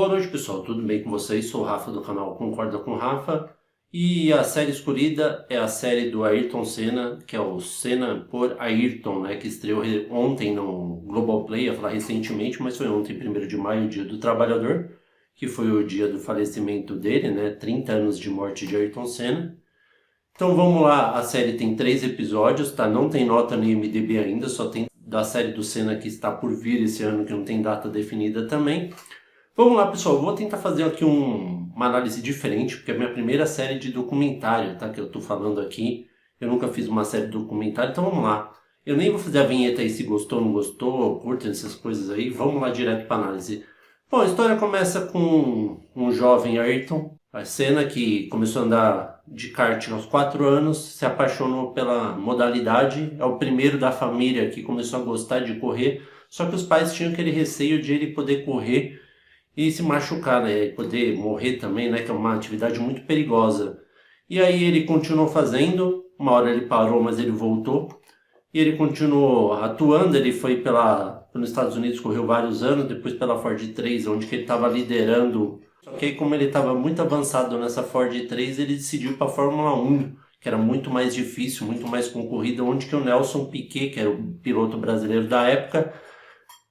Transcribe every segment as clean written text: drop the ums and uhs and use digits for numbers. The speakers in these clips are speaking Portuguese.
Boa noite, pessoal. Tudo bem com vocês? Sou o Rafa do canal Concorda com Rafa. E a série escolhida é a série do Ayrton Senna, que é o Senna por Ayrton, né? Que estreou ontem no Globoplay, ia falar recentemente, mas foi ontem, 1º de maio, Dia do Trabalhador, que foi o dia do falecimento dele, né? 30 anos de morte de Ayrton Senna. Então vamos lá, a série tem 3 episódios, tá? Não tem nota no IMDb ainda, só tem da série do Senna que está por vir esse ano, que não tem data definida também. Vamos lá, pessoal, eu vou tentar fazer aqui uma análise diferente, porque é a minha primeira série de documentário, tá? Que eu tô falando aqui. Eu nunca fiz uma série de documentário, então vamos lá. Eu nem vou fazer a vinheta aí se gostou, não gostou, curtem essas coisas aí. Vamos lá direto para análise. Bom, a história começa com um jovem Ayrton Senna que começou a andar de kart aos 4 anos, se apaixonou pela modalidade, é o primeiro da família que começou a gostar de correr, só que os pais tinham aquele receio de ele poder correr e se machucar, né? E poder morrer também, né? Que é uma atividade muito perigosa. E aí ele continuou fazendo, uma hora ele parou, mas ele voltou. E ele continuou atuando, ele foi pelos Estados Unidos, correu vários anos, depois pela Ford 3, onde que ele estava liderando. Só que aí, como ele estava muito avançado nessa Ford 3, ele decidiu para a Fórmula 1, que era muito mais difícil, muito mais concorrida, onde que o Nelson Piquet, que era o piloto brasileiro da época,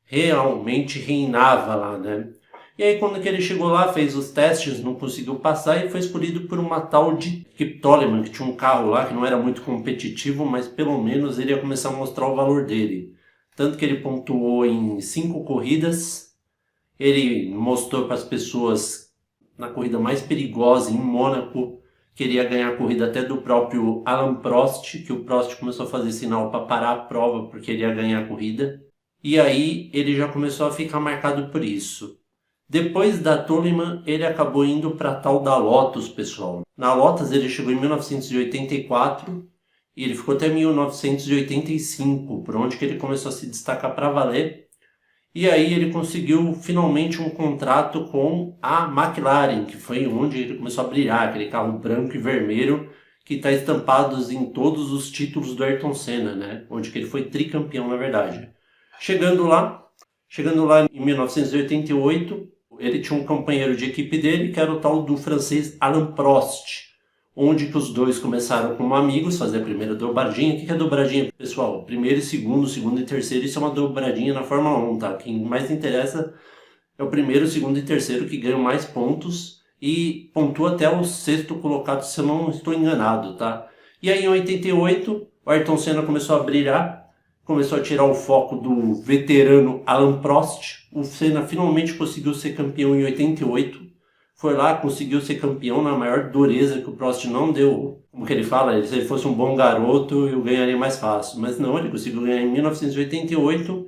realmente reinava lá, né? E aí quando que ele chegou lá, fez os testes, não conseguiu passar e foi escolhido por uma tal de Kip Toleman, que tinha um carro lá que não era muito competitivo, mas pelo menos ele ia começar a mostrar o valor dele. Tanto que ele pontuou em 5 corridas, ele mostrou para as pessoas na corrida mais perigosa em Mônaco, que ele ia ganhar a corrida até do próprio Alain Prost, que o Prost começou a fazer sinal para parar a prova porque ele ia ganhar a corrida. E aí ele já começou a ficar marcado por isso. Depois da Toleman, ele acabou indo para a tal da Lotus, pessoal. Na Lotus ele chegou em 1984 e ele ficou até 1985, por onde que ele começou a se destacar para valer. E aí ele conseguiu finalmente um contrato com a McLaren, que foi onde ele começou a brilhar, aquele carro branco e vermelho que está estampado em todos os títulos do Ayrton Senna, né? Onde que ele foi tricampeão, na verdade. Chegando lá em 1988, ele tinha um companheiro de equipe dele, que era o tal do francês Alain Prost, onde que os dois começaram como amigos, fazer a primeira dobradinha. O que é dobradinha, pessoal? Primeiro e segundo, segundo e terceiro, isso é uma dobradinha na Fórmula 1, tá? Quem mais interessa é o primeiro, segundo e terceiro que ganham mais pontos e pontua até o 6º colocado, se eu não estou enganado, tá? E aí em 88, o Ayrton Senna começou a brilhar, começou a tirar o foco do veterano Alain Prost. O Senna finalmente conseguiu ser campeão em 88. Foi lá, conseguiu ser campeão na maior dureza que o Prost não deu. Como que ele fala? Se ele fosse um bom garoto, eu ganharia mais fácil. Mas não, ele conseguiu ganhar em 1988.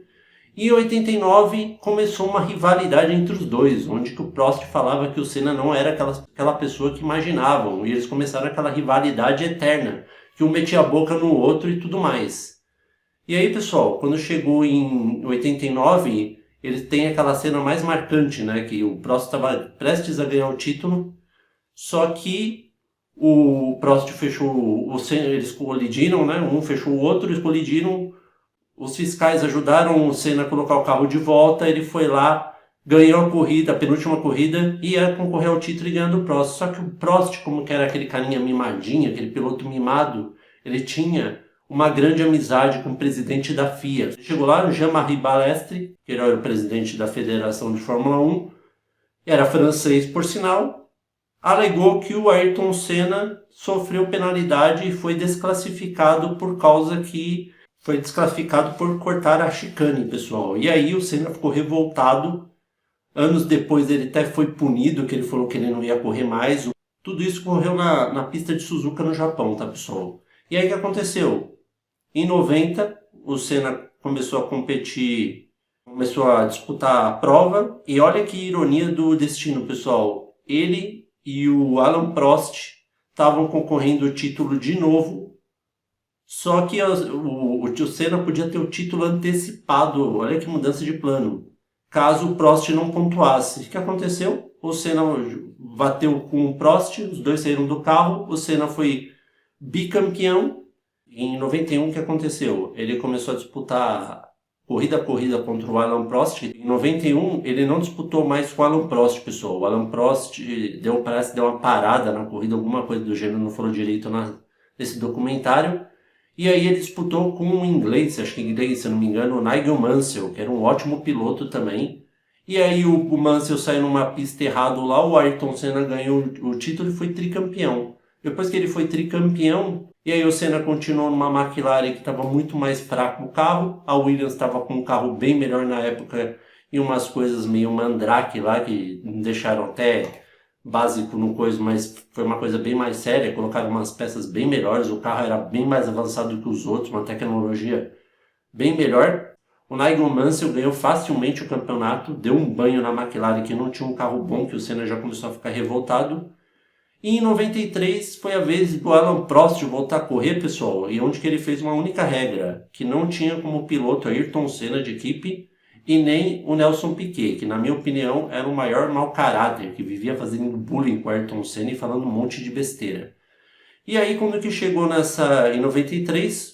E em 89 começou uma rivalidade entre os dois, onde que o Prost falava que o Senna não era aquela pessoa que imaginavam. E eles começaram aquela rivalidade eterna, que um metia a boca no outro e tudo mais. E aí, pessoal, quando chegou em 89, ele tem aquela cena mais marcante, né? Que o Prost estava prestes a ganhar o título, só que o Prost fechou, eles colidiram, né? Um fechou o outro, eles colidiram. Os fiscais ajudaram o Senna a colocar o carro de volta, ele foi lá, ganhou a corrida, a penúltima corrida, e ia concorrer ao título e ganhando o Prost. Só que o Prost, como que era aquele carinha mimadinho, aquele piloto mimado, ele tinha uma grande amizade com o presidente da FIA. Chegou lá, o Jean-Marie Balestre, que era o presidente da Federação de Fórmula 1, era francês por sinal, alegou que o Ayrton Senna sofreu penalidade e foi desclassificado por cortar a chicane, pessoal. E aí o Senna ficou revoltado. Anos depois ele até foi punido, que ele falou que ele não ia correr mais. Tudo isso correu na pista de Suzuka no Japão, tá, pessoal? E aí o que aconteceu? Em 90, o Senna começou a competir, começou a disputar a prova, e olha que ironia do destino, pessoal. Ele e o Alain Prost estavam concorrendo o título de novo, só que o Senna podia ter o título antecipado, olha que mudança de plano, caso o Prost não pontuasse. O que aconteceu? O Senna bateu com o Prost, os dois saíram do carro, o Senna foi bicampeão. Em 91, o que aconteceu? Ele começou a disputar corrida a corrida contra o Alain Prost. Em 91, ele não disputou mais com o Alain Prost, pessoal. O Alain Prost parece que deu uma parada na corrida, alguma coisa do gênero, não falou direito nesse documentário. E aí ele disputou com um inglês, acho que inglês, se eu não me engano, o Nigel Mansell, que era um ótimo piloto também. E aí o Mansell saiu numa pista errado lá, o Ayrton Senna ganhou o título e foi tricampeão. Depois que ele foi tricampeão, e aí o Senna continuou numa McLaren que estava muito mais fraco o carro, a Williams estava com um carro bem melhor na época e umas coisas meio mandrake lá que deixaram até básico no coisa, mas foi uma coisa bem mais séria, colocaram umas peças bem melhores, o carro era bem mais avançado que os outros, uma tecnologia bem melhor. O Nigel Mansell ganhou facilmente o campeonato, deu um banho na McLaren que não tinha um carro bom, que o Senna já começou a ficar revoltado. E em 93 foi a vez do Alain Prost voltar a correr, pessoal, e onde que ele fez uma única regra, que não tinha como piloto Ayrton Senna de equipe e nem o Nelson Piquet, que na minha opinião era o maior mau caráter, que vivia fazendo bullying com o Ayrton Senna e falando um monte de besteira. E aí quando que chegou em 93,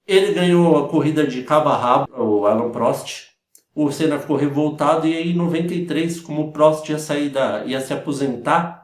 ele ganhou a corrida de cabo a rabo, o Alain Prost. O Senna ficou revoltado e aí em 93, como o Prost ia se aposentar,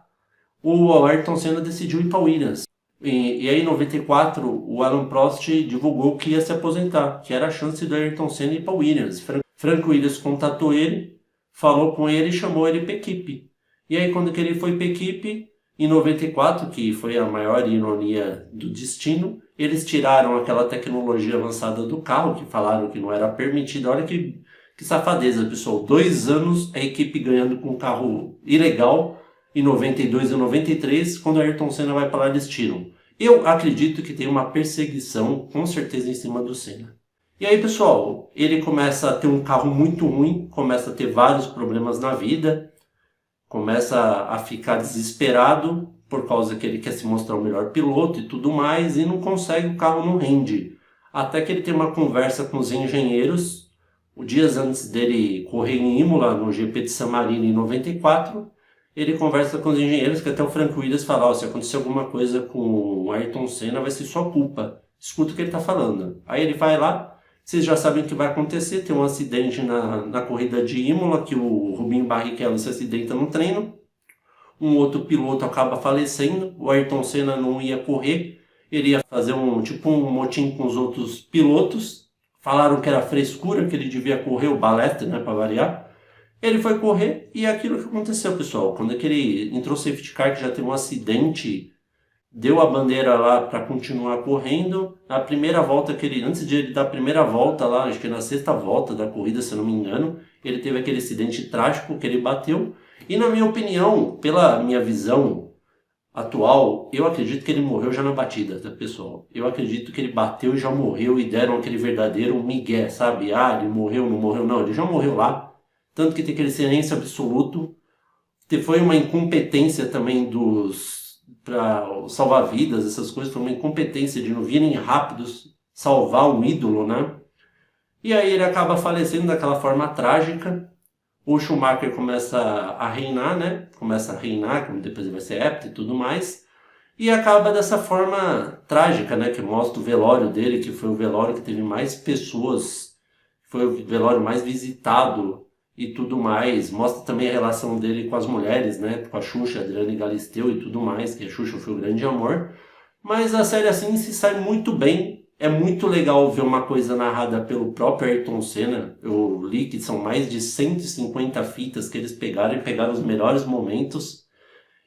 o Ayrton Senna decidiu ir para o Williams. E aí em 94, o Alain Prost divulgou que ia se aposentar, que era a chance do Ayrton Senna ir para o Williams. Frank Williams contatou ele, falou com ele e chamou ele para a equipe. E aí quando que ele foi para a equipe, em 94, que foi a maior ironia do destino, eles tiraram aquela tecnologia avançada do carro, que falaram que não era permitida. Olha que safadeza, pessoal. 2 anos a equipe ganhando com um carro ilegal. Em 92 e 93, quando o Ayrton Senna vai para lá, eles tiram. Eu acredito que tem uma perseguição, com certeza, em cima do Senna. E aí, pessoal, ele começa a ter um carro muito ruim, começa a ter vários problemas na vida, começa a ficar desesperado, por causa que ele quer se mostrar o melhor piloto e tudo mais, e não consegue, o carro não rende. Até que ele tem uma conversa com os engenheiros, dias antes dele correr em Imola, no GP de San Marino, em 94, ele conversa com os engenheiros, que até o Frank Williams fala, se acontecer alguma coisa com o Ayrton Senna, vai ser sua culpa. Escuta o que ele está falando. Aí ele vai lá, vocês já sabem o que vai acontecer, tem um acidente na corrida de Imola, que o Rubinho Barrichello se acidenta no treino, um outro piloto acaba falecendo, o Ayrton Senna não ia correr, ele ia fazer um motim com os outros pilotos, falaram que era frescura, que ele devia correr o balete, né, para variar. Ele foi correr e é aquilo que aconteceu, pessoal. Quando ele entrou o safety car, que já teve um acidente, deu a bandeira lá para continuar correndo. Na primeira volta antes de ele dar a primeira volta lá, acho que na 6ª volta da corrida, se eu não me engano, ele teve aquele acidente trágico que ele bateu. E na minha opinião, pela minha visão atual, eu acredito que ele morreu já na batida, tá, pessoal? Eu acredito que ele bateu e já morreu e deram aquele verdadeiro migué, sabe? Ele morreu, não morreu, não. Ele já morreu lá. Tanto que tem aquele silêncio absoluto. Foi uma incompetência também para salvar vidas, essas coisas. Foi uma incompetência de não virem rápidos salvar um ídolo, né? E aí ele acaba falecendo daquela forma trágica. O Schumacher começa a reinar, né? Começa a reinar, como depois ele vai ser hepta e tudo mais. E acaba dessa forma trágica, né? Que mostra o velório dele, que foi o velório que teve mais pessoas. Foi o velório mais visitado e tudo mais. Mostra também a relação dele com as mulheres, né? Com a Xuxa, Adriana Galisteu e tudo mais, que a Xuxa foi o grande amor. Mas a série assim se sai muito bem. É muito legal ver uma coisa narrada pelo próprio Ayrton Senna. Eu li que são mais de 150 fitas que eles pegaram e pegaram os melhores momentos.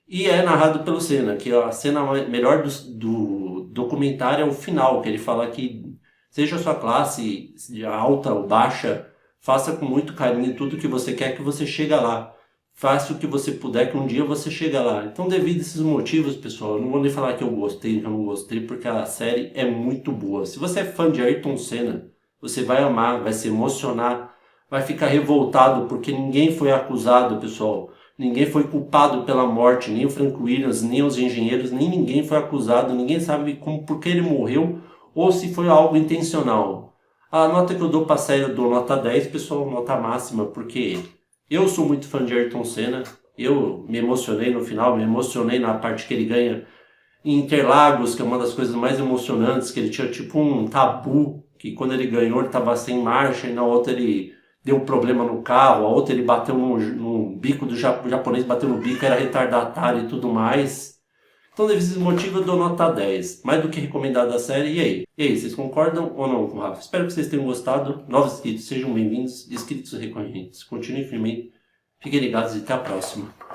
E é narrado pelo Senna, que a cena melhor do documentário é o final, que ele fala que seja a sua classe alta ou baixa, faça com muito carinho tudo que você quer que você chega lá. Faça o que você puder que um dia você chega lá. Então, devido a esses motivos, pessoal, eu não vou nem falar que eu gostei, que eu não gostei, porque a série é muito boa. Se você é fã de Ayrton Senna, você vai amar, vai se emocionar, vai ficar revoltado, porque ninguém foi acusado, pessoal. Ninguém foi culpado pela morte, nem o Frank Williams, nem os engenheiros, nem ninguém foi acusado. Ninguém sabe por que ele morreu ou se foi algo intencional. A nota que eu dou para a série, eu dou nota 10, pessoal, nota máxima, porque eu sou muito fã de Ayrton Senna. Eu me emocionei no final, me emocionei na parte que ele ganha em Interlagos, que é uma das coisas mais emocionantes, que ele tinha tipo um tabu, que quando ele ganhou ele estava sem marcha, e na outra ele deu um problema no carro, a outra ele bateu no bico do o japonês, bateu no bico, era retardatário e tudo mais. Então, devido a esse motivo, eu dou nota 10. Mais do que recomendada a série. E aí? E aí, vocês concordam ou não com o Rafa? Espero que vocês tenham gostado. Novos inscritos, sejam bem-vindos. Inscritos recorrentes, continuem firme. Fiquem ligados e até a próxima.